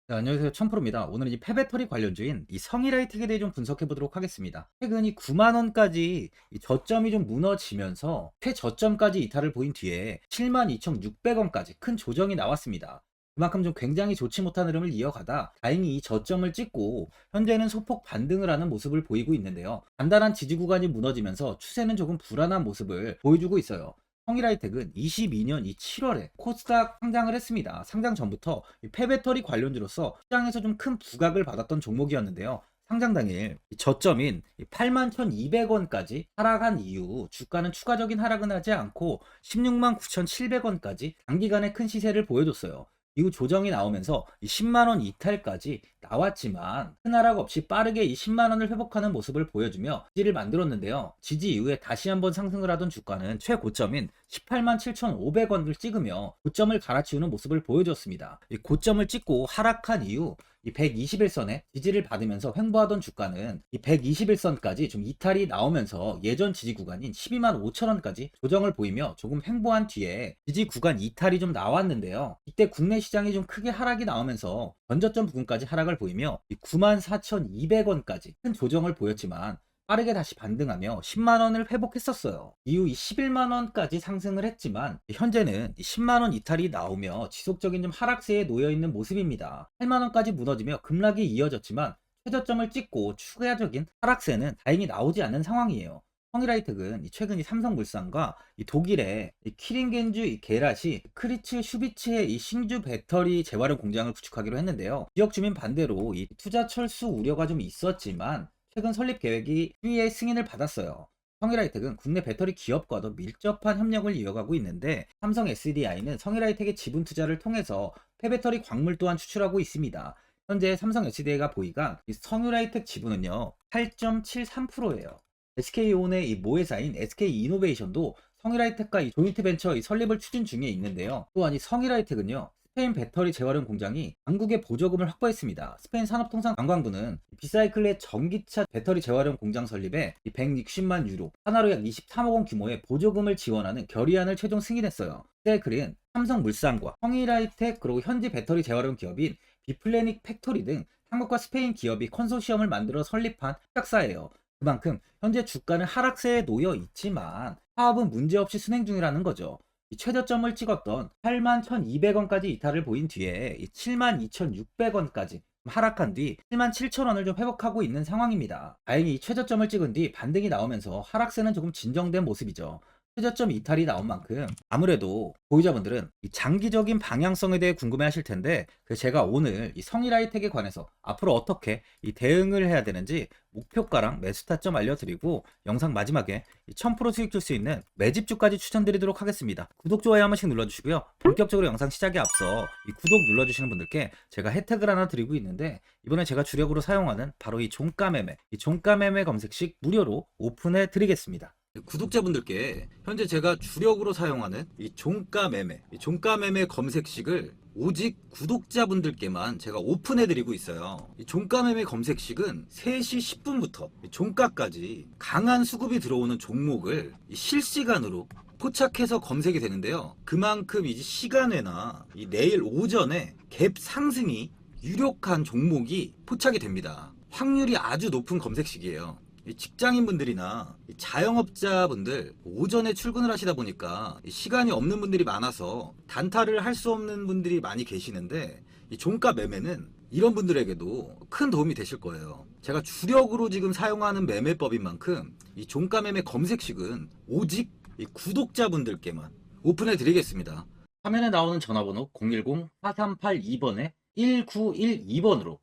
네, 안녕하세요. 천프로입니다. 오늘은 이 폐배터리 관련주인 이 성일하이텍에 대해 좀 분석해 보도록 하겠습니다. 최근 이 9만 원까지 이 저점이 좀 무너지면서 최저점까지 이탈을 보인 뒤에 72,600원까지 큰 조정이 나왔습니다. 그만큼 좀 굉장히 좋지 못한 흐름을 이어가다 다행히 이 저점을 찍고 현재는 소폭 반등을 하는 모습을 보이고 있는데요. 단단한 지지 구간이 무너지면서 추세는 조금 불안한 모습을 보여주고 있어요. 성일하이텍은 22년 이 7월에 코스닥 상장을 했습니다. 상장 전부터 이 폐배터리 관련주로서 시장에서 좀 큰 부각을 받았던 종목이었는데요. 상장 당일 이 저점인 81,200원까지 하락한 이후 주가는 추가적인 하락은 하지 않고 169,700원까지 단기간에 큰 시세를 보여줬어요. 이후 조정이 나오면서 이 10만 원 이탈까지 나왔지만 큰 하락 없이 빠르게 이 10만 원을 회복하는 모습을 보여주며 지지를 만들었는데요. 지지 이후에 다시 한번 상승을 하던 주가는 최고점인 18만 7,500원을 찍으며 고점을 갈아치우는 모습을 보여줬습니다. 이 고점을 찍고 하락한 이후 이 121선에 지지를 받으면서 횡보하던 주가는 이 121선까지 좀 이탈이 나오면서 예전 지지 구간인 12만 5천원까지 조정을 보이며 조금 횡보한 뒤에 지지 구간 이탈이 좀 나왔는데요. 이때 국내 시장이 좀 크게 하락이 나오면서 전저점 부근까지 하락을 보이며 94,200원까지 큰 조정을 보였지만 빠르게 다시 반등하며 10만 원을 회복했었어요. 이후 11만 원까지 상승을 했지만 현재는 10만 원 이탈이 나오며 지속적인 좀 하락세에 놓여 있는 모습입니다. 8만 원까지 무너지며 급락이 이어졌지만 최저점을 찍고 추가적인 하락세는 다행히 나오지 않는 상황이에요. 성일하이텍은 최근 이 삼성물산과 이 독일의 이 키링겐주 이 게라시 크리츠 슈비츠의 이 신주 배터리 재활용 공장을 구축하기로 했는데요. 지역 주민 반대로 이 투자 철수 우려가 좀 있었지만 최근 설립 계획이 추이의 승인을 받았어요. 성일하이텍은 국내 배터리 기업과도 밀접한 협력을 이어가고 있는데 삼성 SDI는 성일하이텍의 지분 투자를 통해서 폐배터리 광물 또한 추출하고 있습니다. 현재 삼성 SDI가 보유한 이 성일하이텍 지분은요 8.73%예요. SK온의 이 모회사인 SK이노베이션도 성일하이텍과 이 조인트 벤처 이 설립을 추진 중에 있는데요. 또한 이 성일하이텍은요 스페인 배터리 재활용 공장이 당국의 보조금을 확보했습니다. 스페인 산업통상관광부는 비사이클의 전기차 배터리 재활용 공장 설립에 160만 유로, 하나로 약 23억 원 규모의 보조금을 지원하는 결의안을 최종 승인했어요. 비사이클은 삼성물산과 성일하이텍 그리고 현지 배터리 재활용 기업인 비플래닉 팩토리 등 한국과 스페인 기업이 컨소시엄을 만들어 설립한 협약사예요. 그만큼 현재 주가는 하락세에 놓여 있지만 사업은 문제없이 순행 중이라는 거죠. 이 최저점을 찍었던 8만 1,200원까지 이탈을 보인 뒤에 7만 2,600원까지 하락한 뒤 7만 7천원을 좀 회복하고 있는 상황입니다. 다행히 최저점을 찍은 뒤 반등이 나오면서 하락세는 조금 진정된 모습이죠. 최저점 이탈이 나온 만큼 아무래도 보유자분들은 이 장기적인 방향성에 대해 궁금해 하실 텐데 그래서 제가 오늘 이 성일하이텍에 관해서 앞으로 어떻게 이 대응을 해야 되는지 목표가랑 매수 타점 알려드리고 영상 마지막에 1000% 수익 줄 수 있는 매집주까지 추천드리도록 하겠습니다. 구독, 좋아요 한 번씩 눌러주시고요. 본격적으로 영상 시작에 앞서 이 구독 눌러주시는 분들께 제가 혜택을 하나 드리고 있는데 이번에 제가 주력으로 사용하는 바로 이 종가매매, 이 종가매매 검색식 무료로 오픈해 드리겠습니다. 구독자분들께 현재 제가 주력으로 사용하는 이 종가 매매 검색식을 오직 구독자분들께만 제가 오픈해드리고 있어요. 이 종가 매매 검색식은 3시 10분부터 종가까지 강한 수급이 들어오는 종목을 실시간으로 포착해서 검색이 되는데요. 그만큼 이제 시간에나 이 내일 오전에 갭 상승이 유력한 종목이 포착이 됩니다. 확률이 아주 높은 검색식이에요. 직장인분들이나 자영업자분들 오전에 출근을 하시다 보니까 시간이 없는 분들이 많아서 단타를 할 수 없는 분들이 많이 계시는데 이 종가 매매는 이런 분들에게도 큰 도움이 되실 거예요. 제가 주력으로 지금 사용하는 매매법인 만큼 이 종가 매매 검색식은 오직 이 구독자분들께만 오픈해 드리겠습니다. 화면에 나오는 전화번호 010-4382번에 1912번으로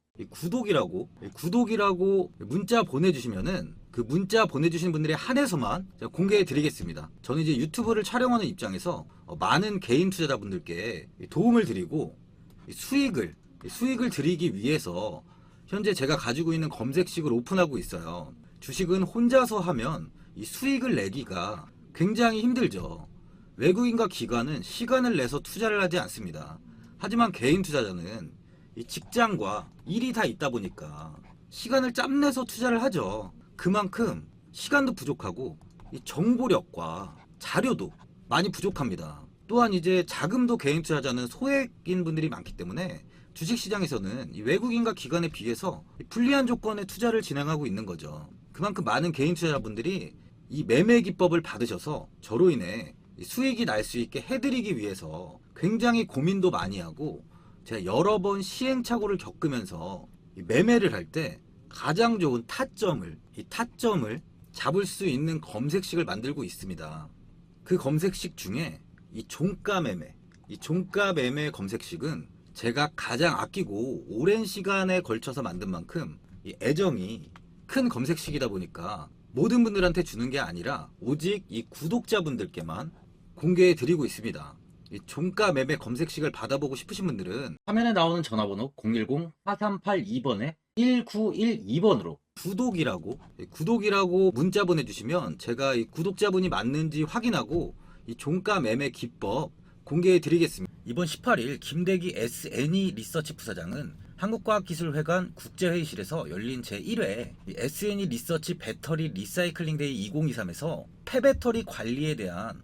구독이라고 문자 보내주시면은 그 문자 보내주신 분들에 한해서만 제가 공개해 드리겠습니다. 저는 이제 유튜브를 촬영하는 입장에서 많은 개인 투자자분들께 도움을 드리고 수익을 드리기 위해서 현재 제가 가지고 있는 검색식을 오픈하고 있어요. 주식은 혼자서 하면 이 수익을 내기가 굉장히 힘들죠. 외국인과 기관은 시간을 내서 투자를 하지 않습니다. 하지만 개인 투자자는 이 직장과 일이 다 있다 보니까 시간을 짬내서 투자를 하죠. 그만큼 시간도 부족하고 이 정보력과 자료도 많이 부족합니다. 또한 이제 자금도 개인 투자자는 소액인 분들이 많기 때문에 주식시장에서는 이 외국인과 기관에 비해서 이 불리한 조건의 투자를 진행하고 있는 거죠. 그만큼 많은 개인 투자자분들이 이 매매 기법을 받으셔서 저로 인해 이 수익이 날 수 있게 해드리기 위해서 굉장히 고민도 많이 하고, 제가 여러 번 시행착오를 겪으면서 이 매매를 할 때 가장 좋은 타점을 잡을 수 있는 검색식을 만들고 있습니다. 그 검색식 중에 이 종가 매매 검색식은 제가 가장 아끼고 오랜 시간에 걸쳐서 만든 만큼 이 애정이 큰 검색식이다 보니까 모든 분들한테 주는 게 아니라 오직 이 구독자분들께만 공개해 드리고 있습니다. 이 종가 매매 검색식을 받아보고 싶으신 분들은 화면에 나오는 전화번호 010-4382번에 1912번으로 구독이라고 문자 보내주시면 제가 이 구독자분이 맞는지 확인하고 이 종가 매매 기법 공개해 드리겠습니다. 이번 18일 김대기 SNE 리서치 부사장은 한국과학기술회관 국제회의실에서 열린 제1회 SNE 리서치 배터리 리사이클링 데이 2023에서 폐배터리 관리에 대한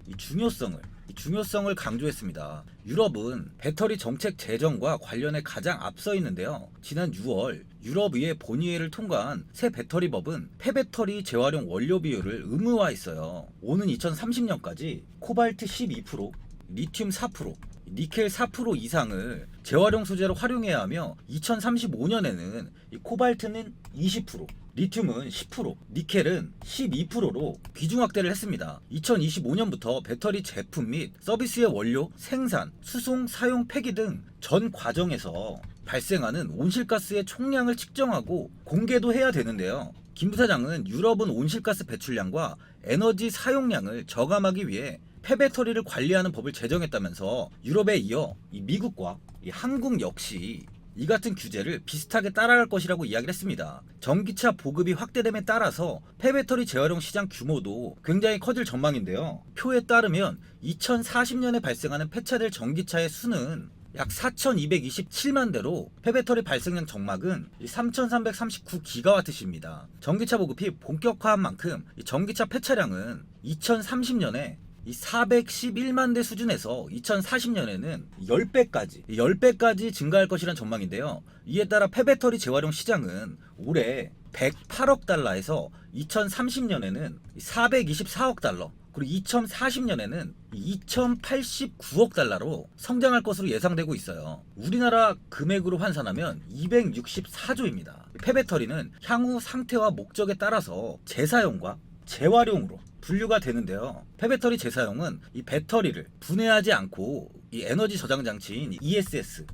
중요성을 강조했습니다. 유럽은 배터리 정책 제정과 관련해 가장 앞서 있는데요. 지난 6월 유럽의회 본의회를 통과한 새 배터리법은 폐배터리 재활용 원료 비율을 의무화했어요. 오는 2030년까지 코발트 12%, 리튬 4%, 니켈 4% 이상을 재활용 소재로 활용해야 하며 2035년에는 코발트는 20%, 리튬은 10%, 니켈은 12%로 비중 확대를 했습니다. 2025년부터 배터리 제품 및 서비스의 원료, 생산, 수송, 사용, 폐기 등 전 과정에서 발생하는 온실가스의 총량을 측정하고 공개도 해야 되는데요. 김 부사장은 유럽은 온실가스 배출량과 에너지 사용량을 저감하기 위해 폐배터리를 관리하는 법을 제정했다면서 유럽에 이어 이 미국과 이 한국 역시 이 같은 규제를 비슷하게 따라갈 것이라고 이야기를 했습니다. 전기차 보급이 확대됨에 따라서 폐배터리 재활용 시장 규모도 굉장히 커질 전망인데요. 표에 따르면 2040년에 발생하는 폐차될 전기차의 수는 약 4,227만 대로 폐배터리 발생량 정막은 3,339기가와트시입니다. 전기차 보급이 본격화한 만큼 전기차 폐차량은 2030년에 411만 대 수준에서 2040년에는 10배까지 증가할 것이란 전망인데요. 이에 따라 폐배터리 재활용 시장은 올해 108억 달러에서 2030년에는 424억 달러, 그리고 2040년에는 2089억 달러로 성장할 것으로 예상되고 있어요. 우리나라 금액으로 환산하면 264조입니다. 폐배터리는 향후 상태와 목적에 따라서 재사용과 재활용으로 분류가 되는데요. 폐배터리 재사용은 이 배터리를 분해하지 않고 이 에너지 저장 장치인 ESS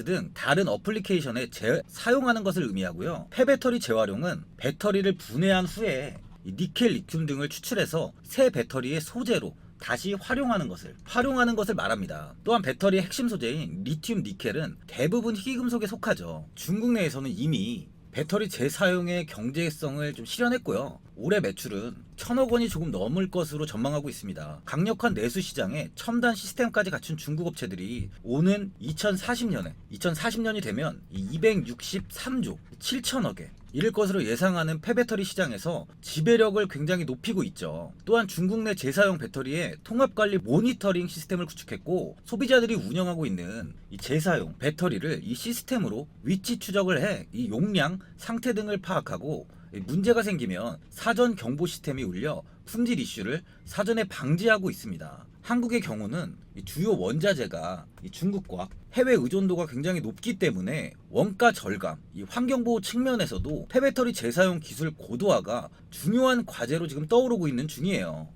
등 다른 어플리케이션에 사용하는 것을 의미하고요. 폐배터리 재활용은 배터리를 분해한 후에 이 니켈, 리튬 등을 추출해서 새 배터리의 소재로 다시 활용하는 것을 말합니다. 또한 배터리의 핵심 소재인 리튬, 니켈은 대부분 희귀금속에 속하죠. 중국 내에서는 이미 배터리 재사용의 경제성을 좀 실현했고요. 올해 매출은 1,000억 원이 조금 넘을 것으로 전망하고 있습니다. 강력한 내수 시장에 첨단 시스템까지 갖춘 중국 업체들이 오는 2040년이 되면 263조 7천억에 이를 것으로 예상하는 폐배터리 시장에서 지배력을 굉장히 높이고 있죠. 또한 중국 내 재사용 배터리의 통합관리 모니터링 시스템을 구축했고, 소비자들이 운영하고 있는 이 재사용 배터리를 이 시스템으로 위치 추적을 해 이 용량, 상태 등을 파악하고 문제가 생기면 사전 경보 시스템이 울려 품질 이슈를 사전에 방지하고 있습니다. 한국의 경우는 주요 원자재가 중국과 해외 의존도가 굉장히 높기 때문에 원가 절감, 환경보호 측면에서도 폐배터리 재사용 기술 고도화가 중요한 과제로 지금 떠오르고 있는 중이에요.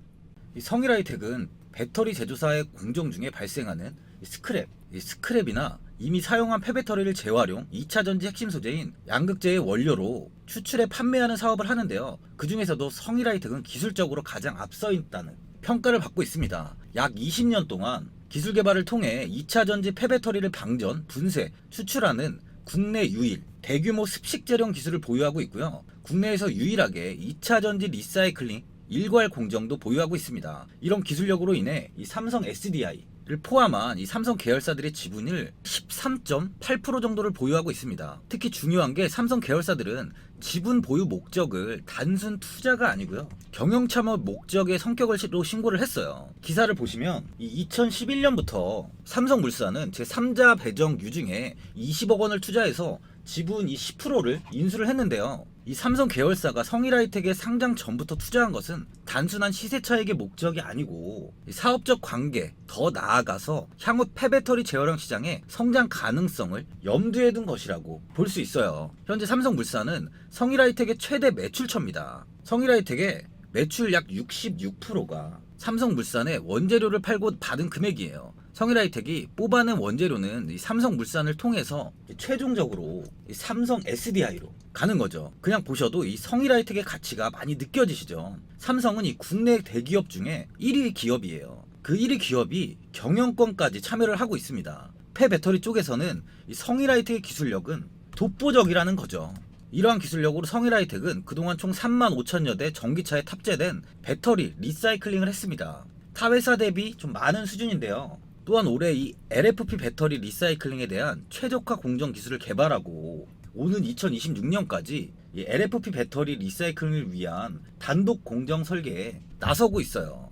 성일하이텍은 배터리 제조사의 공정 중에 발생하는 스크랩이나 이미 사용한 폐배터리를 재활용, 2차전지 핵심 소재인 양극재의 원료로 추출해 판매하는 사업을 하는데요. 그 중에서도 성일하이텍은 기술적으로 가장 앞서 있다는 평가를 받고 있습니다. 약 20년 동안 기술 개발을 통해 2차전지 폐배터리를 방전, 분쇄, 추출하는 국내 유일 대규모 습식재련 기술을 보유하고 있고요. 국내에서 유일하게 2차전지 리사이클링 일괄 공정도 보유하고 있습니다. 이런 기술력으로 인해 이 삼성 SDI, 포함한 이 삼성 계열사들의 지분을 13.8% 정도를 보유하고 있습니다. 특히 중요한 게 삼성 계열사들은 지분 보유 목적을 단순 투자가 아니고요, 경영 참여 목적의 성격으로 신고를 했어요. 기사를 보시면 이 2011년부터 삼성물산은 제3자 배정 유증에 20억 원을 투자해서 지분 이 10%를 인수를 했는데요. 이 삼성 계열사가 성일하이텍에 상장 전부터 투자한 것은 단순한 시세 차익의 목적이 아니고 사업적 관계, 더 나아가서 향후 폐배터리 재활용 시장의 성장 가능성을 염두에 둔 것이라고 볼 수 있어요. 현재 삼성물산은 성일하이텍의 최대 매출처입니다. 성일하이텍의 매출 약 66%가 삼성물산에 원재료를 팔고 받은 금액이에요. 성일하이텍이 뽑아낸 원재료는 이 삼성물산을 통해서 최종적으로 이 삼성 SDI로 가는 거죠. 그냥 보셔도 이 성일하이텍의 가치가 많이 느껴지시죠. 삼성은 이 국내 대기업 중에 1위 기업이에요. 그 1위 기업이 경영권까지 참여를 하고 있습니다. 폐배터리 쪽에서는 이 성일하이텍의 기술력은 독보적이라는 거죠. 이러한 기술력으로 성일하이텍은 그동안 총 35,000여 대 전기차에 탑재된 배터리 리사이클링을 했습니다. 타 회사 대비 좀 많은 수준인데요. 또한 올해 이 LFP 배터리 리사이클링에 대한 최적화 공정 기술을 개발하고 오는 2026년까지 이 LFP 배터리 리사이클링을 위한 단독 공정 설계에 나서고 있어요.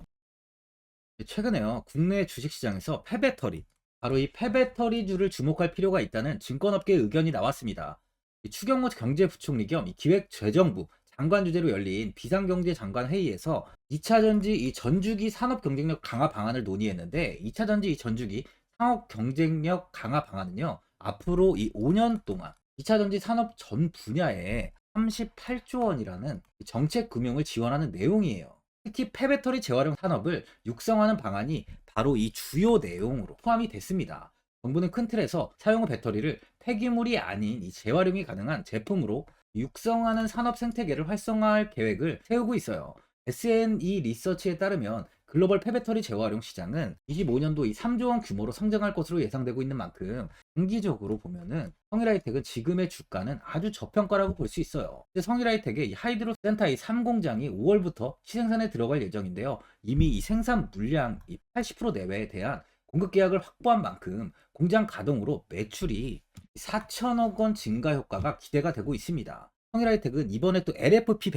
최근에요, 국내 주식시장에서 폐배터리, 바로 이 폐배터리주를 주목할 필요가 있다는 증권업계의 의견이 나왔습니다. 이 추경호 경제부총리 겸 이 기획재정부 장관 주재로 열린 비상경제장관 회의에서 2차 전지 이 전주기 산업 경쟁력 강화 방안을 논의했는데, 2차 전지 이 전주기 산업 경쟁력 강화 방안은요, 앞으로 이 5년 동안 2차 전지 산업 전 분야에 38조 원이라는 정책 금융을 지원하는 내용이에요. 특히 폐배터리 재활용 산업을 육성하는 방안이 바로 이 주요 내용으로 포함이 됐습니다. 정부는 큰 틀에서 사용후 배터리를 폐기물이 아닌 이 재활용이 가능한 제품으로 육성하는 산업 생태계를 활성화할 계획을 세우고 있어요. SNE 리서치에 따르면 글로벌 폐배터리 재활용 시장은 25년도 이 3조 원 규모로 성장할 것으로 예상되고 있는 만큼 장기적으로 보면은 성일하이텍은 지금의 주가는 아주 저평가라고 볼 수 있어요. 성일하이텍의 이 하이드로 센터 이 3공장이 5월부터 시생산에 들어갈 예정인데요. 이미 이 생산 물량 이 80% 내외에 대한 공급 계약을 확보한 만큼 공장 가동으로 매출이 4천억 원 증가 효과가 기대가 되고 있습니다. 성일하이텍은 이번에 또 LFP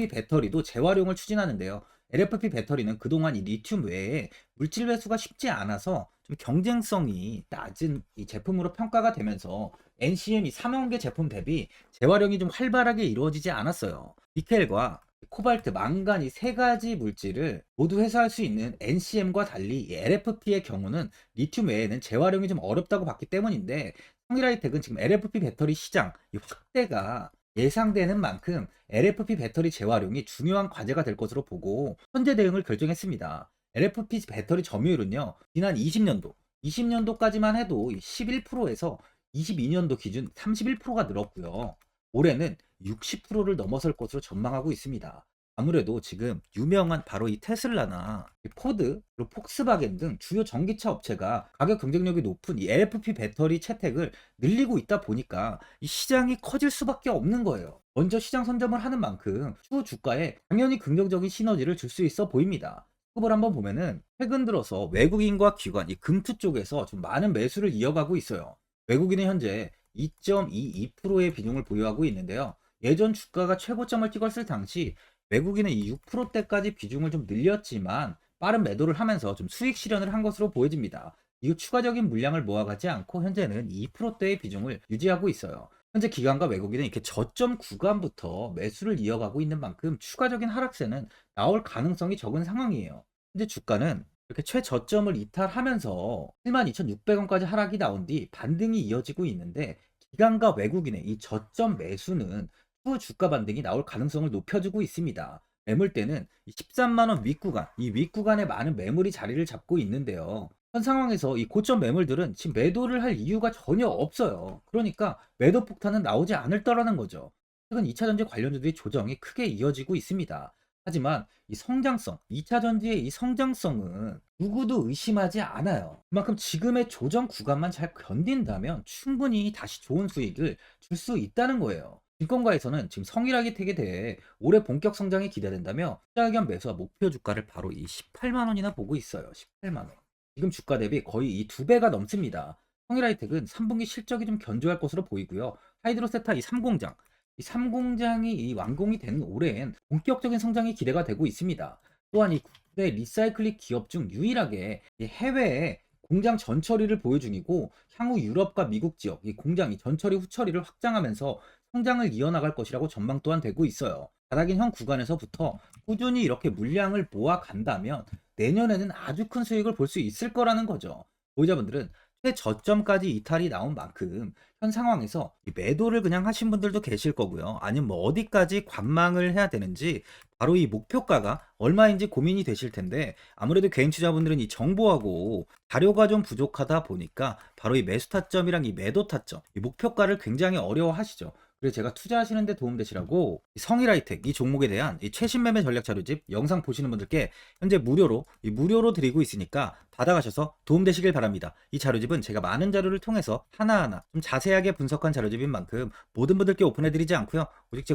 배터리도 재활용을 추진하는데요. LFP 배터리는 그동안 이 리튬 외에 물질 회수가 쉽지 않아서 좀 경쟁성이 낮은 이 제품으로 평가가 되면서 NCM이 3원계 제품 대비 재활용이 좀 활발하게 이루어지지 않았어요. 니켈과 코발트, 망간 이 세 가지 물질을 모두 회수할 수 있는 NCM과 달리 LFP의 경우는 리튬 외에는 재활용이 좀 어렵다고 봤기 때문인데, 성일하이텍은 지금 LFP 배터리 시장 확대가 예상되는 만큼 LFP 배터리 재활용이 중요한 과제가 될 것으로 보고 현재 대응을 결정했습니다. LFP 배터리 점유율은요, 지난 20년도까지만 해도 11%에서 22년도 기준 31%가 늘었고요. 올해는 60%를 넘어설 것으로 전망하고 있습니다. 아무래도 지금 유명한 바로 이 테슬라나 포드, 그리고 폭스바겐 등 주요 전기차 업체가 가격 경쟁력이 높은 이 LFP 배터리 채택을 늘리고 있다 보니까 이 시장이 커질 수밖에 없는 거예요. 먼저 시장 선점을 하는 만큼 추후 주가에 당연히 긍정적인 시너지를 줄 수 있어 보입니다. 수급을 한번 보면은 최근 들어서 외국인과 기관, 이 금투 쪽에서 좀 많은 매수를 이어가고 있어요. 외국인은 현재 2.22%의 비중을 보유하고 있는데요. 예전 주가가 최고점을 찍었을 당시 외국인은 이 6%대까지 비중을 좀 늘렸지만 빠른 매도를 하면서 좀 수익 실현을 한 것으로 보여집니다. 이후 추가적인 물량을 모아가지 않고 현재는 2%대의 비중을 유지하고 있어요. 현재 기관과 외국인은 이렇게 저점 구간부터 매수를 이어가고 있는 만큼 추가적인 하락세는 나올 가능성이 적은 상황이에요. 현재 주가는 이렇게 최저점을 이탈하면서 72,600원까지 하락이 나온 뒤 반등이 이어지고 있는데, 기관과 외국인의 이 저점 매수는 추후 주가 반등이 나올 가능성을 높여주고 있습니다. 매물대는 13만원 윗구간, 이 윗구간에 많은 매물이 자리를 잡고 있는데요. 현 상황에서 이 고점 매물들은 지금 매도를 할 이유가 전혀 없어요. 그러니까 매도 폭탄은 나오지 않을 거라는 거죠. 최근 2차 전지 관련주들이 조정이 크게 이어지고 있습니다. 하지만 이 성장성, 2차 전지의 이 성장성은 누구도 의심하지 않아요. 그만큼 지금의 조정 구간만 잘 견딘다면 충분히 다시 좋은 수익을 줄 수 있다는 거예요. 증권가에서는 지금 성일하이텍에 대해 올해 본격 성장이 기대된다며 투자 의견 매수와 목표 주가를 바로 이 18만 원이나 보고 있어요. 18만 원. 지금 주가 대비 거의 이 2배가 넘습니다. 성일하이텍은 3분기 실적이 좀 견조할 것으로 보이고요. 하이드로세타 이 3공장, 이 3공장이 이 완공이 되는 올해엔 본격적인 성장이 기대가 되고 있습니다. 또한 이 국내 리사이클링 기업 중 유일하게 이 해외에 공장 전처리를 보유 중이고 향후 유럽과 미국 지역 이 공장 이 전처리 후처리를 확장하면서 성장을 이어나갈 것이라고 전망 또한 되고 있어요. 바닥인 현 구간에서부터 꾸준히 이렇게 물량을 모아 간다면 내년에는 아주 큰 수익을 볼 수 있을 거라는 거죠. 보유자분들은 최저점까지 이탈이 나온 만큼 현 상황에서 이 매도를 그냥 하신 분들도 계실 거고요. 아니면 뭐 어디까지 관망을 해야 되는지 바로 이 목표가가 얼마인지 고민이 되실 텐데 아무래도 개인 투자분들은 이 정보하고 자료가 좀 부족하다 보니까 바로 이 매수 타점이랑 이 매도 타점, 이 목표가를 굉장히 어려워하시죠. 그래서 제가 투자하시는 데 도움되시라고 이 성일하이텍 이 종목에 대한 이 최신 매매 전략 자료집 영상 보시는 분들께 현재 무료로 드리고 있으니까 받아가셔서 도움되시길 바랍니다. 이 자료집은 제가 많은 자료를 통해서 하나하나 좀 자세하게 분석한 자료집인 만큼 모든 분들께 오픈해드리지 않고요. 오직 제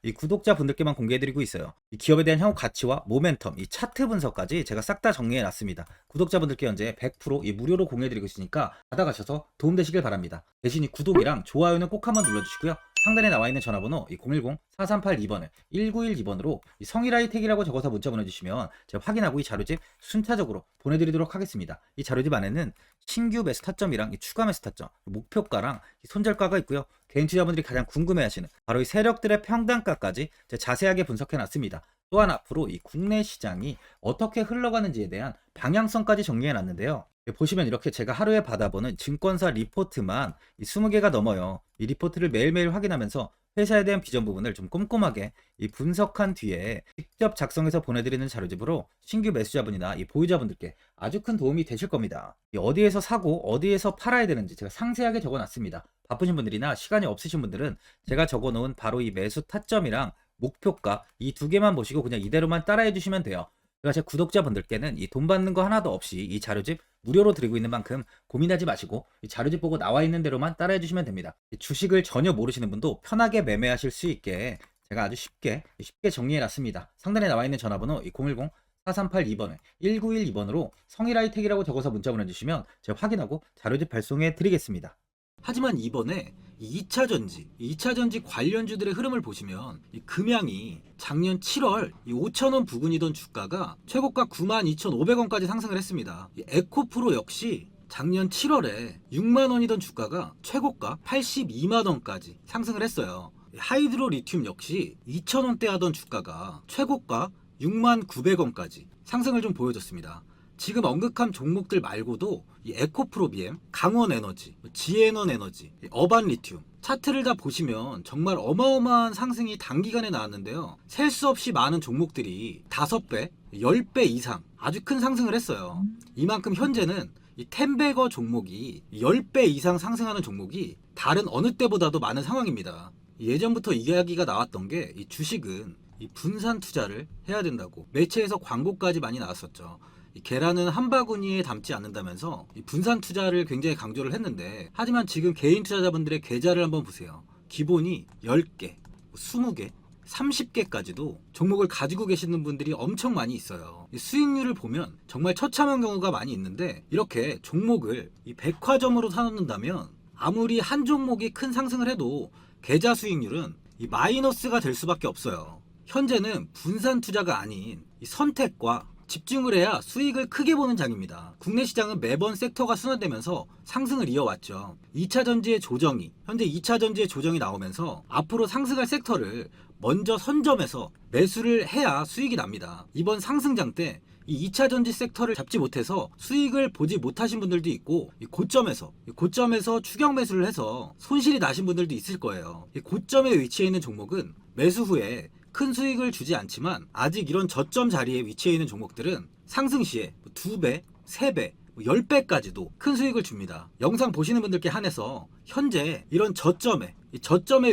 이 구독자 분들께만 공개해드리고 있어요. 이 기업에 대한 향후 가치와 모멘텀, 이 차트 분석까지 제가 싹 다 정리해놨습니다. 구독자분들께 현재 100%이 무료로 공유해드리고 있으니까 받아가셔서 도움되시길 바랍니다. 대신 이 구독이랑 좋아요는 꼭 한번 눌러주시고요. 상단에 나와 있는 전화번호 010-4382번을 1912번으로 성일하이텍이라고 적어서 문자 보내주시면 제가 확인하고 이 자료집 순차적으로 보내드리도록 하겠습니다. 이 자료집 안에는 신규 매수 타점이랑 이 추가 매수 타점, 손절가랑 이 손절가가 있고요. 개인 투자분들이 가장 궁금해하시는 바로 이 세력들의 평단가까지 제가 자세하게 분석해놨습니다. 또한 앞으로 이 국내 시장이 어떻게 흘러가는지에 대한 방향성까지 정리해놨는데요. 보시면 이렇게 제가 하루에 받아보는 증권사 리포트만 이 20개가 넘어요. 이 리포트를 매일매일 확인하면서 회사에 대한 비전 부분을 좀 꼼꼼하게 이 분석한 뒤에 직접 작성해서 보내드리는 자료집으로 신규 매수자분이나 이 보유자분들께 아주 큰 도움이 되실 겁니다. 이 어디에서 사고 어디에서 팔아야 되는지 제가 상세하게 적어놨습니다. 바쁘신 분들이나 시간이 없으신 분들은 제가 적어놓은 바로 이 매수 타점이랑 목표가 이 2개만 보시고 그냥 이대로만 따라해 주시면 돼요. 제가 제 구독자분들께는 이 돈 받는 거 하나도 없이 이 자료집 무료로 드리고 있는 만큼 고민하지 마시고 이 자료집 보고 나와 있는 대로만 따라해 주시면 됩니다. 주식을 전혀 모르시는 분도 편하게 매매하실 수 있게 제가 아주 쉽게 정리해 놨습니다. 상단에 나와 있는 전화번호 010-4382번에 1912번으로 성일하이텍이라고 적어서 문자 보내주시면 제가 확인하고 자료집 발송해 드리겠습니다. 하지만 이번에 2차전지 관련주들의 흐름을 보시면 이 금양이 작년 7월 5,000원 부근이던 주가가 최고가 92,500원까지 상승을 했습니다. 이 에코프로 역시 작년 7월에 6만원이던 주가가 최고가 82만원까지 상승을 했어요. 하이드로 리튬 역시 2,000원대 하던 주가가 최고가 69,900원까지 상승을 좀 보여줬습니다. 지금 언급한 종목들 말고도 이 에코프로비엠, 강원에너지, 지에너에너지, 어반리튬 차트를 다 보시면 정말 어마어마한 상승이 단기간에 나왔는데요. 셀 수 없이 많은 종목들이 5배, 10배 이상 아주 큰 상승을 했어요. 이만큼 현재는 이 텐베거 종목이 10배 이상 상승하는 종목이 다른 어느 때보다도 많은 상황입니다. 예전부터 이야기가 나왔던 게 이 주식은 이 분산 투자를 해야 된다고 매체에서 광고까지 많이 나왔었죠. 이 계란은 한 바구니에 담지 않는다면서 이 분산 투자를 굉장히 강조를 했는데, 하지만 지금 개인 투자자분들의 계좌를 한번 보세요. 기본이 10개, 20개, 30개까지도 종목을 가지고 계시는 분들이 엄청 많이 있어요. 이 수익률을 보면 정말 처참한 경우가 많이 있는데, 이렇게 종목을 이 백화점으로 사놓는다면 아무리 한 종목이 큰 상승을 해도 계좌 수익률은 이 마이너스가 될 수밖에 없어요. 현재는 분산 투자가 아닌 이 선택과 집중을 해야 수익을 크게 보는 장입니다. 국내 시장은 매번 섹터가 순환되면서 상승을 이어왔죠. 2차 전지의 조정이, 현재 2차 전지의 조정이 나오면서 앞으로 상승할 섹터를 먼저 선점해서 매수를 해야 수익이 납니다. 이번 상승장 때 이 2차 전지 섹터를 잡지 못해서 수익을 보지 못하신 분들도 있고, 이 고점에서 추격 매수를 해서 손실이 나신 분들도 있을 거예요. 이 고점에 위치해 있는 종목은 매수 후에 큰 수익을 주지 않지만, 아직 이런 저점 자리에 위치해 있는 종목들은 상승 시에 2배, 3배, 10배까지도 큰 수익을 줍니다. 영상 보시는 분들께 한해서 현재 이런 저점에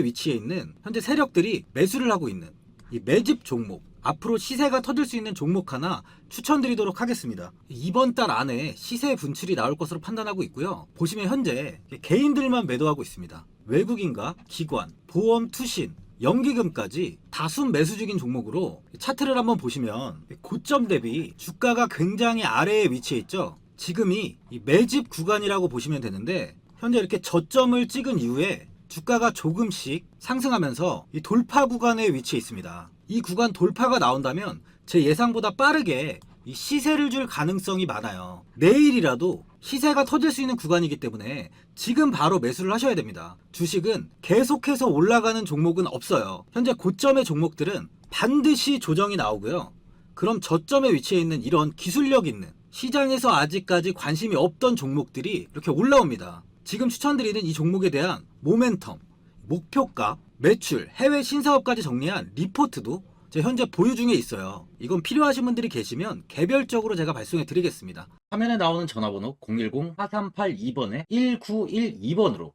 위치해 있는 현재 세력들이 매수를 하고 있는 이 매집 종목, 앞으로 시세가 터질 수 있는 종목 하나 추천드리도록 하겠습니다. 이번 달 안에 시세 분출이 나올 것으로 판단하고 있고요. 보시면 현재 개인들만 매도하고 있습니다. 외국인과 기관, 보험, 투신, 연기금까지 다수 매수 중인 종목으로 차트를 한번 보시면 고점 대비 주가가 굉장히 아래에 위치해 있죠. 지금이 이 매집 구간이라고 보시면 되는데, 현재 이렇게 저점을 찍은 이후에 주가가 조금씩 상승하면서 이 돌파 구간에 위치해 있습니다. 이 구간 돌파가 나온다면 제 예상보다 빠르게 이 시세를 줄 가능성이 많아요. 내일이라도 시세가 터질 수 있는 구간이기 때문에 지금 바로 매수를 하셔야 됩니다. 주식은 계속해서 올라가는 종목은 없어요. 현재 고점의 종목들은 반드시 조정이 나오고요. 그럼 저점에 위치해 있는 이런 기술력 있는, 시장에서 아직까지 관심이 없던 종목들이 이렇게 올라옵니다. 지금 추천드리는 이 종목에 대한 모멘텀, 목표가, 매출, 해외 신사업까지 정리한 리포트도 제 현재 보유 중에 있어요. 이건 필요하신 분들이 계시면 개별적으로 제가 발송해 드리겠습니다. 화면에 나오는 전화번호 010-4382번에 1912번으로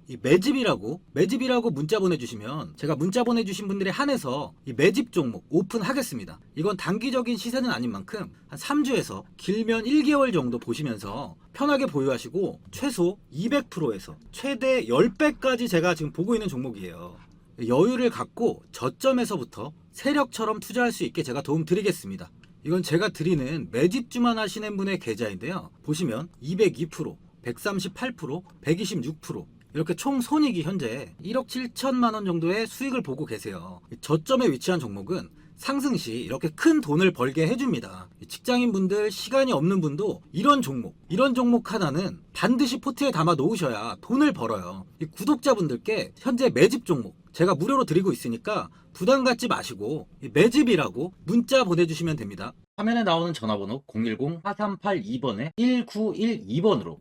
이 매집이라고 문자 보내주시면 제가 문자 보내주신 분들에 한해서 이 매집 종목 오픈하겠습니다. 이건 단기적인 시세는 아닌 만큼 한 3주에서 길면 1개월 정도 보시면서 편하게 보유하시고 최소 200%에서 최대 10배까지 제가 지금 보고 있는 종목이에요. 여유를 갖고 저점에서부터 세력처럼 투자할 수 있게 제가 도움 드리겠습니다. 이건 제가 드리는 매집주만 하시는 분의 계좌인데요. 보시면 202%, 138%, 126%, 이렇게 총 손익이 현재 1억 7천만 원 정도의 수익을 보고 계세요. 저점에 위치한 종목은 상승 시 이렇게 큰 돈을 벌게 해줍니다. 직장인분들, 시간이 없는 분도 이런 종목 하나는 반드시 포트에 담아 놓으셔야 돈을 벌어요. 구독자분들께 현재 매집 종목 제가 무료로 드리고 있으니까 부담 갖지 마시고 매집이라고 문자 보내주시면 됩니다. 화면에 나오는 전화번호 010-4382번에 1912번으로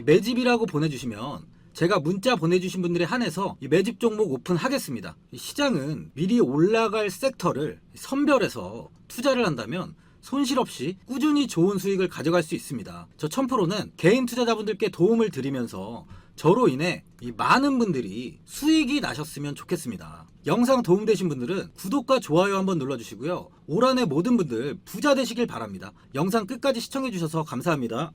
매집이라고 보내주시면 제가 문자 보내주신 분들에 한해서 이 매집 종목 오픈하겠습니다. 시장은 미리 올라갈 섹터를 선별해서 투자를 한다면 손실 없이 꾸준히 좋은 수익을 가져갈 수 있습니다. 저 1000%는 개인 투자자분들께 도움을 드리면서 저로 인해 이 많은 분들이 수익이 나셨으면 좋겠습니다. 영상 도움되신 분들은 구독과 좋아요 한번 눌러주시고요. 올 한해 모든 분들 부자 되시길 바랍니다. 영상 끝까지 시청해주셔서 감사합니다.